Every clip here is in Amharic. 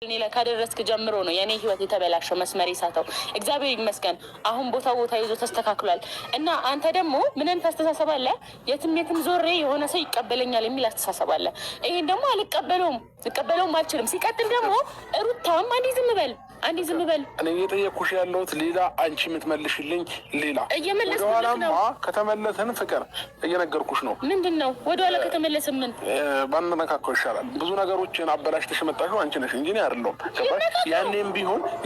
እኔ ላይ ካደረስክ ጀምሮ ነው የኔ ህይወት የተበላሸው መስመር ይሳተው። እግዚአብሔር ይመስገን አሁን ቦታ ይዞ ተስተካክሏል። እና አንተ ደግሞ ምንን ታስተሳሰብ አለ? የትም ዞሬ የሆነ ሰው ይቀበለኛል የሚል አስተሳሰብ አለ። ይሄን ደግሞ ልቀበለውም አልችልም። ሲቀጥል ደግሞ ሩታም አንዴ ዝም በል። እኔ እየጠየኩሽ ያለሁት ሌላ፣ አንቺ የምትመልሽልኝ ሌላ። እየመለስኩልህ ነው። ከተመለስን ፍቅር እየነገርኩሽ ነው። ምንድን ነው ወደኋላ ከተመለስን ምን ባንነካካው ይሻላል። ብዙ ነገሮችን አበላሽተሽ መጣሽው አንቺ ነሽ እንጂ እኔ አይደለሁም።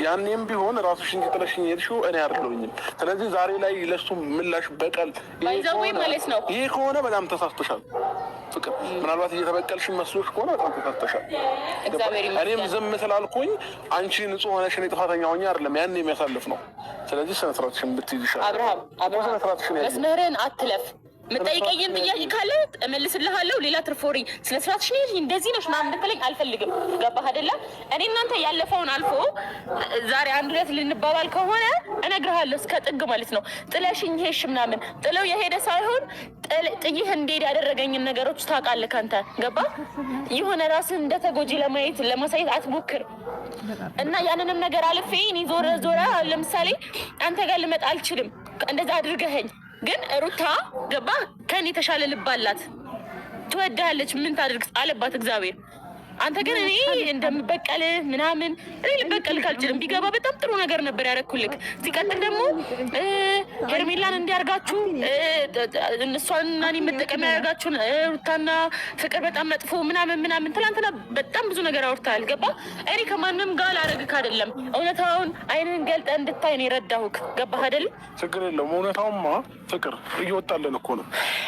ያኔም ቢሆን ራስሽን ጥለሽኝ ሄድሽው እኔ አይደለሁኝም። ስለዚህ ዛሬ ላይ ለሱ ምላሽ በቀል ማለት ነው። ይሄ ከሆነ በጣም ተሳስተሻል ፍቅር። ምናልባት እየተበቀልሽ መስሎሽ ከሆነ በጣም ተሳስተሻል። እኔም ዝም ስላልኩኝ አንቺ ንጹህ ሆነሽ እኔ ጥፋተኛ ሆኜ አይደለም ያን የሚያሳልፍ ነው። ስለዚህ ስነ ስርዓትሽን ብትይዝ ይሻላል። አብርሃም መስመርህን አትለፍ። የምጠይቀኝን ጥያቄ ካለ እመልስልሃለሁ። ሌላ ትርፎሪ ስለ ስርዓትሽ ነው እንደዚህ ነሽ ምናምን እንድትለኝ አልፈልግም። ገባህ አይደለ? እኔ እናንተ ያለፈውን አልፎ ዛሬ አንድ ሁለት ልንባባል ከሆነ እነግርሃለሁ እስከ ጥግ ማለት ነው። ጥለሽኝ ሄድሽ ምናምን ጥለው የሄደ ሳይሆን ጥይህ እንዴት ያደረገኝን ነገሮች ታውቃለህ ካንተ። ገባህ? የሆነ ራስን እንደተጎጂ ለማሳየት አትሞክር። እና ያንንም ነገር አልፌ እኔ ዞረ ለምሳሌ አንተ ጋር ልመጣ አልችልም። እንደዛ አድርገኸኝ ግን ሩታ ገባ ከኔ የተሻለ ልብ አላት፣ ትወዳለች። ምን ታድርግ አለባት እግዚአብሔር። አንተ ግን እኔ እንደምበቀል ምናምን እኔ ልበቀልክ አልችልም። ቢገባ በጣም ጥሩ ነገር ነበር ያደረኩልክ። ሲቀጥል ደግሞ ሄርሜላን እንዲያርጋችሁ እነሷና እኔ መጠቀም ያደርጋችሁን ሩታና ፍቅር በጣም መጥፎ ምናምን ትላንትና በጣም ብዙ ነገር አውርተሃል። ገባ እኔ ከማንም ጋር ላደርግክ አይደለም። እውነታውን አይንን ገልጠ እንድታይ ነው የረዳሁክ። ገባህ አይደል? ችግር የለውም። እውነታውማ ፍቅር እየወጣልን እኮ ነው።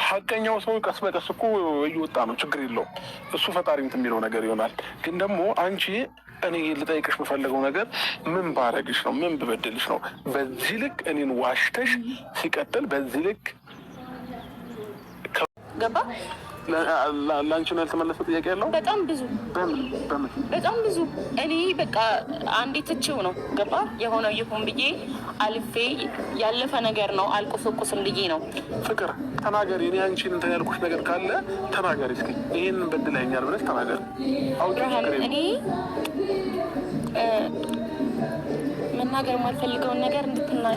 ሀቀኛው ሰው ቀስ በቀስ እኮ እየወጣ ነው። ችግር የለውም። እሱ ፈጣሪ እንትን የሚለው ነገር ይሆናል። ግን ደግሞ አንቺ እኔ ልጠይቅሽ የምፈልገው ነገር ምን ባረግሽ ነው? ምን ብበድልሽ ነው በዚህ ልክ እኔን ዋሽተሽ? ሲቀጥል በዚህ ልክ ገባ ለአንቺ ነው ያልተመለሰ ጥያቄ ያለው? በጣም ብዙ እኔ በቃ አንዴ ትቼው ነው ገባ የሆነው ይሁን ብዬ አልፌ ያለፈ ነገር ነው። አልቆሰቁስም ብዬ ነው። ፍቅር ተናገሪ። እኔ አንቺን እንትን ያልኩሽ ነገር ካለ ተናገሪ። እስኪ ይሄን በድለኛል ብለሽ ተናገሪ። እኔ መናገር የማልፈልገውን ነገር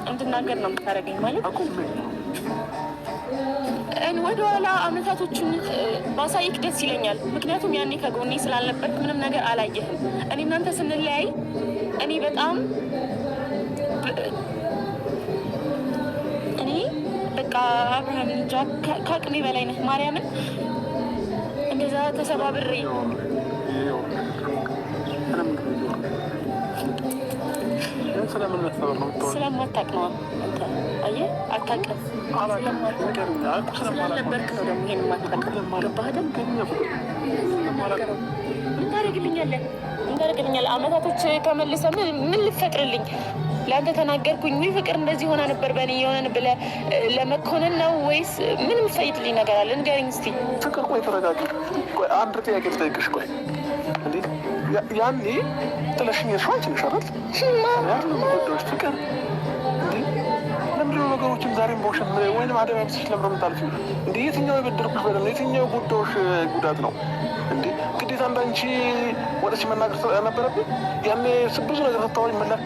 እንድናገር ነው የምታደርገኝ ማለት ወደ ኋላ አመታቶችን ባሳይክ ደስ ይለኛል። ምክንያቱም ያኔ ከጎኔ ስላልነበርክ ምንም ነገር አላየህም። እኔ እናንተ ስንለያይ እኔ በጣም በቃ አብርሃም እንጃ ከአቅሜ በላይ ነህ። ማርያምን እንደዛ ተሰባብሬ ስለማታውቅ ነው አንተ። አየህ አታውቅም። ስላልነበርክ ነው ደግሞ ይሄን የማታውቅ። ገባህ አይደል? እንዳደርግልኛለህ አመታቶች ተመልሰ ምን ልፈጥርልኝ? ለአንተ ተናገርኩኝ ወይ ፍቅር እንደዚህ ሆና ነበር በእኔ የሆነን ብለህ ለመኮንን ነው ወይስ ምን የምትፈይድልኝ ነገር አለ? ንገረኝ እስኪ ፍቅር። ቆይ ተረጋጊ። ቆይ አንድ ጥያቄ ልጠይቅሽ። ቆይ እንዴ ያኔ ጥለሽኝ የሄድሽው አንቺ ነሽ አይደል? ጉዳዮች ፍቅር ለምንድነው ነገሮችን ዛሬም በውሸት ወይም አደባብስሽ ለምንድነው የምታልፊው? እንዴ የትኛው የበደልኩሽ በደል ነው? የትኛው ጉዳዮች ጉዳት ነው? እንዴ ግዴታ እንዳንቺ ወደሽ መናገር ነበረብኝ? ያኔ ብዙ ነገር ስታወኝ መላክ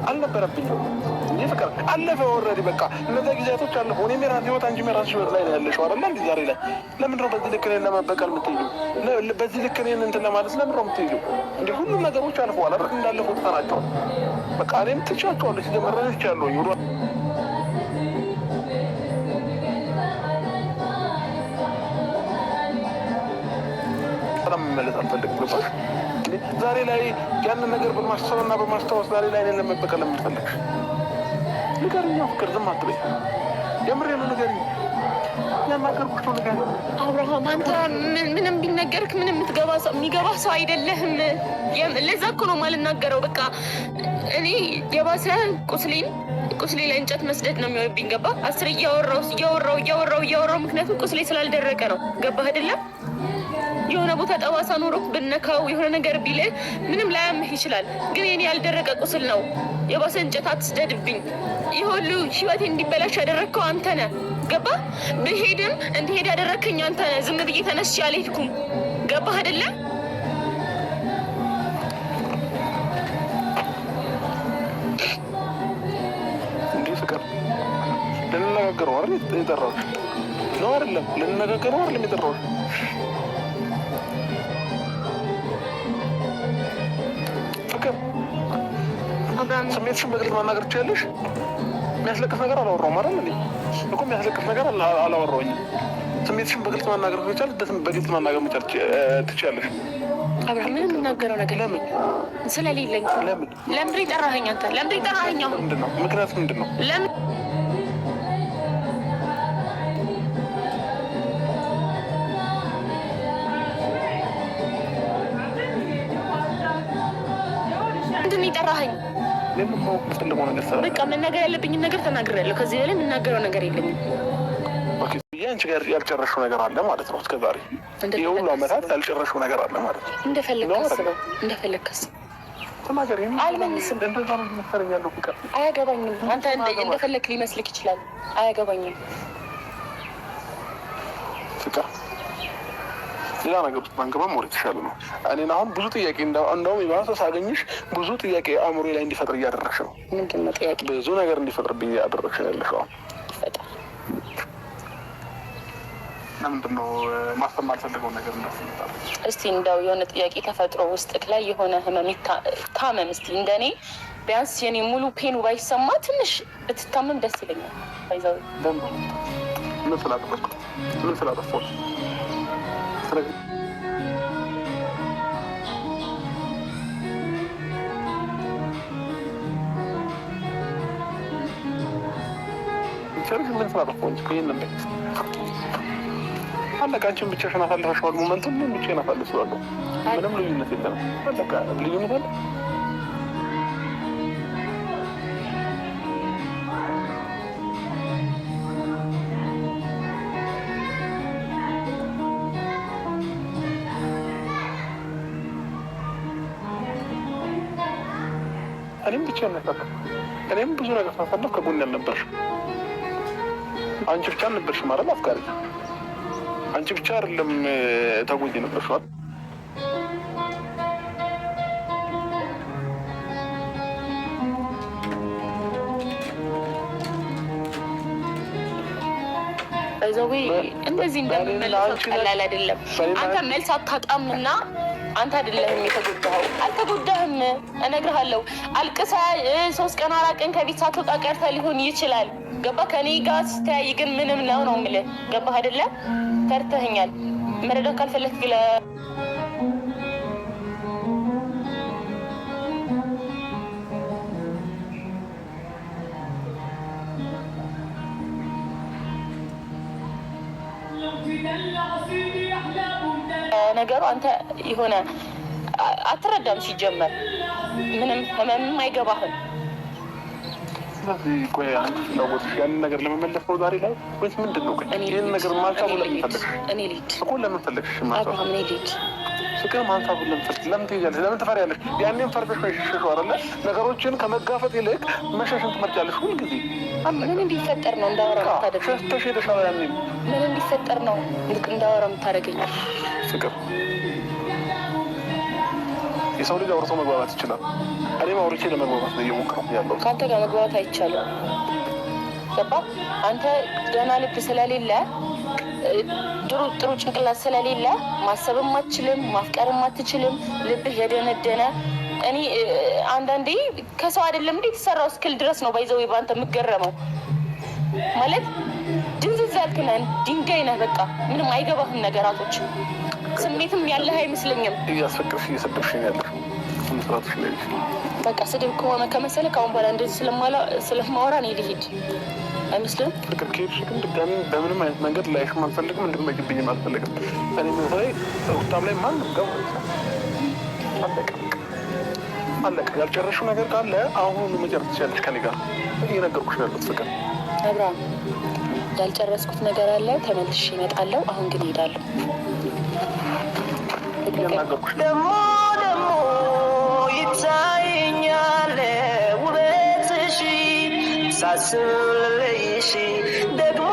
አልነበረብኝም። ይህ ፍቅር አለፈ። ኦልሬዲ በቃ እነዚያ ጊዜያቶች አለፉ። እኔም የራሴ ህይወት፣ አንቺ የራስሽ ህይወት ላይ ነው ያለሽው አይደለ? እንዲ ዛሬ ላይ ለምንድነው በዚህ ልክ እኔን ለመበቀል የምትሄጂው? በዚህ ልክ እኔን እንትን ለማለት ለምንድነው የምትሄጂው? እንዲህ ሁሉም ነገሮች አልፈዋል አይደል? እንዳለፉ ተናቸው በቃ እኔም ትቻቸዋለሁ። ሲጀመረ ትቻለሁ ይሁሉ መመለስ አልፈልግም። ገባሽ? ዛሬ ላይ ያንን ነገር በማሰብና በማስታወስ ዛሬ ላይ እኔን ለመበቀል የምትፈልግሽ ንገሪኝ። ፍቅር ዝም አትበይ። የምሬ ነው። ንገሪኝ። ያናገርኩሽ ነው። ንገሪኝ አብርሃም። አንተ ምንም ቢነገርክ ምንም የሚገባ ሰው አይደለህም። ለዛ እኮ ነው የማልናገረው። በቃ እኔ የባሰ ቁስሌ ላይ እንጨት መስደድ ነው የሚሆንብኝ። ገባ? አስር እያወራው ምክንያቱም ቁስሌ ስላልደረቀ ነው። ገባህ አይደለም? የሆነ ቦታ ጠባሳ ኖሮክ ብነካው የሆነ ነገር ቢልህ ምንም ላያምህ ይችላል። ግን የኔ ያልደረቀ ቁስል ነው። የባሰ እንጨት አትስደድብኝ። ይህ ሁሉ ህይወቴ እንዲበላሽ ያደረግከው አንተ ነህ። ገባህ? ብሄድም እንድሄድ ያደረግከኝ አንተ ነህ። ዝም ብዬ ተነስቼ አልሄድኩም። ገባህ አይደለ? እንዴ ፍቅር ልንነጋገረው አይደል የጠራሁሽ? ነው አይደለም? ልንነጋገረው አይደለም የጠራሁሽ? ፍቅር ስሜትሽን በግልጽ ማናገር ትችያለሽ? የሚያስለቅስ ነገር አላወራሁም አይደል? እኔ እኮ የሚያስለቅስ ነገር አላወራሁኝም። ስሜትሽን በግልጽ ማናገር ከቻልሽ በግልጽ ማናገር መቻል ትችያለሽ። አብርሃም ምንም የምናገረው ነገር ለምን ስለሌለኝ። ለምን ጠራኸኝ አንተ? ለምን ጠራኸኝ? አሁን ምንድን ነው ምክንያቱ? ምንድን ነው? ለምን ጠራኸኝ? በቃ መናገር ያለብኝን ነገር ተናግሬያለሁ። ከዚህ በላይ የምናገረው ነገር የለኝም። አንቺ ጋር ያልጨረሽው ነገር አለ ማለት ነው። እስከዛሬ የሁሉ ዓመታት ያልጨረሽው ነገር አለ ማለት ነው። እንደፈለግ አስበው፣ እንደፈለግ አስበው። ተናገሪ። አልመልስም። እንደዛ ነው የሚመስለኛለሁ። ፍቅር አያገባኝም። አንተ እንደፈለግ ሊመስልክ ይችላል። አያገባኝም። ፍቅር ሌላ ነገር ውስጥ ባንገባ ሞር የተሻለ ነው። እኔን አሁን ብዙ ጥያቄ እንደውም የባሰ ሳገኝሽ ብዙ ጥያቄ አእምሮ ላይ እንዲፈጥር እያደረግሽ ነው። ምንድን ነው ጥያቄ? ብዙ ነገር እንዲፈጥርብኝ እያደረግሽ ነው ያለሽው። ለምንድን ነው ማስተማር ፈልገው ነገር እንዳስመጣ? እስቲ እንደው የሆነ ጥያቄ ተፈጥሮ ውስጥክ ላይ የሆነ ህመም ታመም። እስቲ እንደኔ ቢያንስ የኔ ሙሉ ፔኑ ባይሰማ ትንሽ ብትታመም ደስ ይለኛል። ባይዛው ምን ስላጠፋሁ ምን ስላጠፋሁ ምን ስላጠፋሁ ይህን አለቃ። አንቺን ብቻሽን አሳልፈሽዋል። ሞመንቱን ምን ብቻዬን አሳልፈዋለሁ። ምንም ልዩነት የለንም። አለቃ ልዩነት አለ? እኔም ብቻዬን አሳልፍ እኔም ብዙ ነገር ሳሳልፍ ከጎን ያልነበርሽም አንቺ ብቻ አልነበርሽም አይደል? አፍቃሪ አንቺ ብቻ አይደለም ተጎጂ ነበርሽ አይደል? አይዞህ እንደዚህ እንደምመለሰው ቀላል አይደለም። አንተ መልስ አታጣምና አንተ አይደለህም የተጎዳኸው። አልተጎዳህም፣ እነግርሃለሁ። አልቅሳ 3 ቀን 4 ቀን ከቤት ሳትወጣ ቀርተህ ሊሆን ይችላል። ገባህ? ከኔ ጋር ስተያይ ግን ምንም ነው የምልህ። ገባህ አይደለ? ተርተኸኛል። መረዳት ካልፈለክ ግለ ነገሩ አንተ የሆነ አትረዳም። ሲጀመር ምንም ህመምም አይገባህም። ስለዚህ ቆይ አንቺ ፍላጎትሽ ያንን ነገር ለመመለስ ነው ዛሬ ላይ ወይስ ምንድን ነው? ይህን ነገር ማንሳቡ ለምን ፈለግሽ? እኔ ልሂድ እኮ ለምን ፈለግሽ? አብርሃም እኔ ልሂድ። ፍቅር ማንሳቡ ለምን ፈለግሽ? ለምን ትሄጃለሽ? ለምን ትፈሪያለሽ? ያኔም ፈርተሽ ነው የሸሸሽው አይደለ? ነገሮችን ከመጋፈጥ ይልቅ መሸሽን ትመርጫለሽ ሁልጊዜ። ምን እንዲፈጠር ነው እንዳወራ የምታደርገኝ? ሸሽተሽ ሄደሻል። ያኔም ምን እንዲፈጠር ነው ልክ እንዳወራ የምታደርገኝ? ፍቅር የሰው ልጅ አውርቶ መግባባት ይችላል። እኔም አውርቼ ለመግባባት ነው እየሞከርኩ ያለው። ከአንተ ጋር መግባባት አይቻልም። ገባህ? አንተ ደህና ልብ ስለሌለ ጥሩ ጭንቅላት ስለሌለ ማሰብም አትችልም፣ ማፍቀርም አትችልም። ልብህ የደነደነ እኔ አንዳንዴ ከሰው አይደለም እንዴ የተሰራው እስክል ድረስ ነው ባይዘው ባንተ የምገረመው። ማለት ድንዝዝ ያልክ ነህ፣ ድንጋይ ነህ። በቃ ምንም አይገባህም ነገራቶች። ስሜትም ያለህ አይመስለኝም። እያስፈቅርሽ እየሰደብሽኝ ያለሽ መስራትሽ ላይ በቃ ስድብ ከሆነ ከመሰለህ ከአሁን በኋላ እንደዚህ ስለማወራ እኔ ልሂድ አይመስልም? ፍቅር ከሄድሽ ግን ድጋሚ በምንም አይነት መንገድ ላይሽም አልፈልግም፣ እንድትመጭብኝም አልፈልግም። እኔ ምሳሌ ሩታም ላይ ማንም ገባ አለቀ። ያልጨረሽው ነገር ካለ አሁኑ መጨረስ ትችያለሽ። ከኔ ጋር እየነገርኩሽ ያለሁት ፍቅር አብርሃም፣ ያልጨረስኩት ነገር አለ። ተመልሼ እመጣለሁ። አሁን ግን እሄዳለሁ። እያናገርኩሽ ደሞ ይታየኛል ውበትሽ ሳስብ ልለይሽ ደግሞ